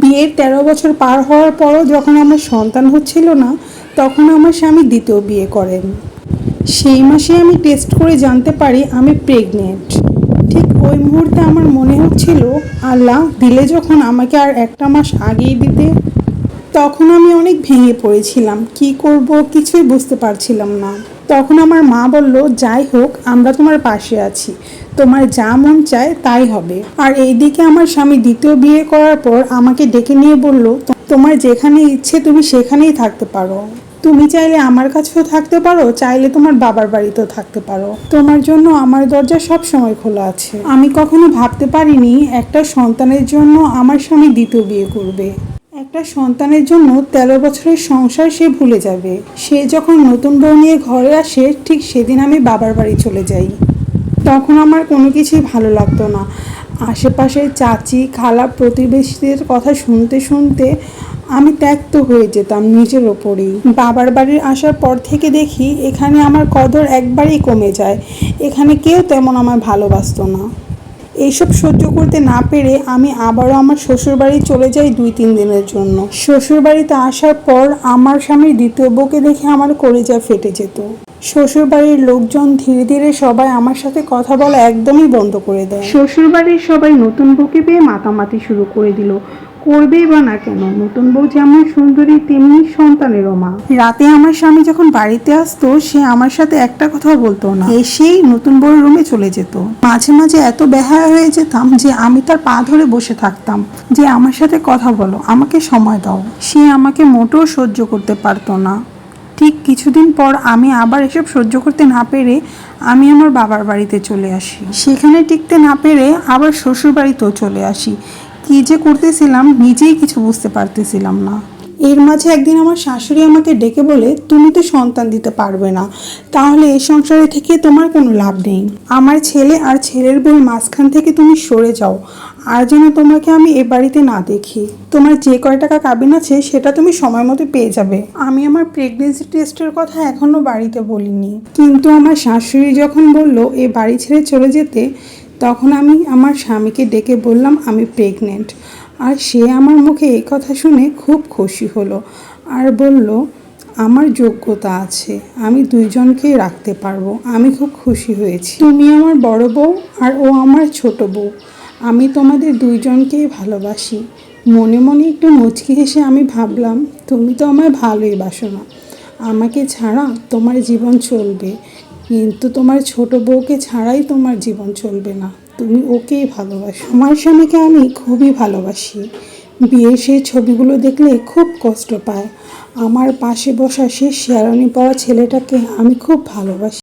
বিয়ের ১৩ বছর পার হওয়ার পরও যখন আমার সন্তান হচ্ছিল না, তখন আমার স্বামী দ্বিতীয় বিয়ে করেন। সেই মাসে আমি টেস্ট করে জানতে পারি আমি প্রেগনেন্ট। ঠিক ওই মুহূর্তে আমার মনে হচ্ছিল, আল্লাহ, দিলে যখন আমাকে আর একটা মাস আগেই দিতে। তখন আমি অনেক ভেঙে পড়েছিলাম, কি করব কিছুই বুঝতে পারছিলাম না। তখন আমার মা বলল, যাই হোক, আমরা তোমার পাশে আছি, তোমার যা মন চায় তাই হবে। আর এইদিকে আমার স্বামী দ্বিতীয় বিয়ে করার পর আমাকে ডেকে নিয়ে বলল, তোমার যেখানে ইচ্ছে তুমি সেখানেই থাকতে পারো। তুমি চাইলে আমার কাছেও থাকতে পারো, চাইলে তোমার বাবার বাড়িতেও থাকতে পারো। তোমার জন্য আমার দরজা সব সময় খোলা আছে। আমি কখনো ভাবতে পারিনি একটা সন্তানের জন্য আমার স্বামী দ্বিতীয় বিয়ে করবে। একটা সন্তানের জন্য ১৩ বছরের সংসার সে ভুলে যাবে। সে যখন নতুন বউ নিয়ে ঘরে আসে, ঠিক সেদিন আমি বাবার বাড়ি চলে যাই। তখন আমার কোনো কিছুই ভালো লাগতো না। আশেপাশের চাচি, খালা, প্রতিবেশীদের কথা শুনতে শুনতে আমি ত্যক্ত হয়ে যেতাম নিজের ওপরেই। বাবার বাড়ির আসার পর থেকে দেখি এখানে আমার কদর একবারেই কমে যায়। এখানে কেউ তেমন আমার ভালোবাসতো না। এইসব সহ্য করতে না পেরে আমি আবারও আমার শ্বশুরবাড়ি চলে যাই ২-৩ দিনের জন্য। শ্বশুরবাড়িতে আসার পর আমার স্বামীর দ্বিতীয় বউকে দেখে আমার কলিজা ফেটে যেত। শ্বশুরবাড়ির লোকজন ধীরে ধীরে সবাই আমার সাথে কথা বলা একদমই বন্ধ করে দেয়। শ্বশুরবাড়ির সবাই নতুন বউকে পেয়ে মাতামাতি শুরু করে দিল। করবেই বা না কেন, নতুন বউ যেমন সুন্দরী তেমনি সন্তানেরও মা। রাতে আমার স্বামী যখন বাড়িতে আসতো, সে আমার সাথে একটা কথাও বলতো না, এসেই নতুন বউয়ের রুমে চলে যেত। মাঝে মাঝে এত বেহায়া হয়ে যেতাম যে আমি তার পা ধরে বসে থাকতাম, যে আমার সাথে কথা বলো, আমাকে সময় দাও। সে আমাকে মোটেও সহ্য করতে পারতো না। ঠিক কিছুদিন পর আমি আবার এসব সহ্য করতে না পেরে আমি আমার বাবার বাড়িতে চলে আসি। সেখানে টিকতে না পেরে আবার শ্বশুর বাড়িতেও চলে আসি। কী যে করতেছিলাম নিজেই কিছু বুঝতে পারতেছিলাম না। এর মাঝে একদিন আমার শাশুড়ি আমাকে ডেকে বলে, তুমি তো সন্তান দিতে পারবে না, তাহলে এই সংসারে থেকে তোমার কোনো লাভ নেই। আমার ছেলে আর ছেলের বউর মাঝখান থেকে তুমি সরে যাও, আর যেন তোমাকে আমি এ বাড়িতে না দেখি। তোমার যে কয় টাকা কাবিন আছে সেটা তুমি সময় মতো পেয়ে যাবে। আমি আমার প্রেগনেন্সি টেস্টের কথা এখনো বাড়িতে বলিনি, কিন্তু আমার শাশুড়ি যখন বলল এ বাড়ি ছেড়ে চলে যেতে, তখন আমি আমার স্বামীকে ডেকে বললাম আমি প্রেগনেন্ট। আর সে আমার মুখে এই কথা শুনে খুব খুশি হলো আর বলল, আমার যোগ্যতা আছে, আমি দুইজনকেই রাখতে পারবো। আমি খুব খুশি হয়েছি। তুমি আমার বড় বউ আর ও আমার ছোট বউ, আমি তোমাদের দুইজনকেই ভালোবাসি। মনে মনে একটু মুচকি হেসে আমি ভাবলাম, তুমি তো আমায় ভালোই বাসো না, আমাকে ছাড়া তোমার জীবন চলবে, কিন্তু তোমার ছোট বউকে ছাড়াই তোমার জীবন চলবে না, তুমি ওকেই ভালোবাসো। আমার স্বামীকে আমি খুবই ভালোবাসি। বিয়ের সেই ছবিগুলো দেখলে খুব কষ্ট পায়। আমার পাশে বসা সেই শেরানি পরা ছেলেটাকে আমি খুব ভালোবাসি।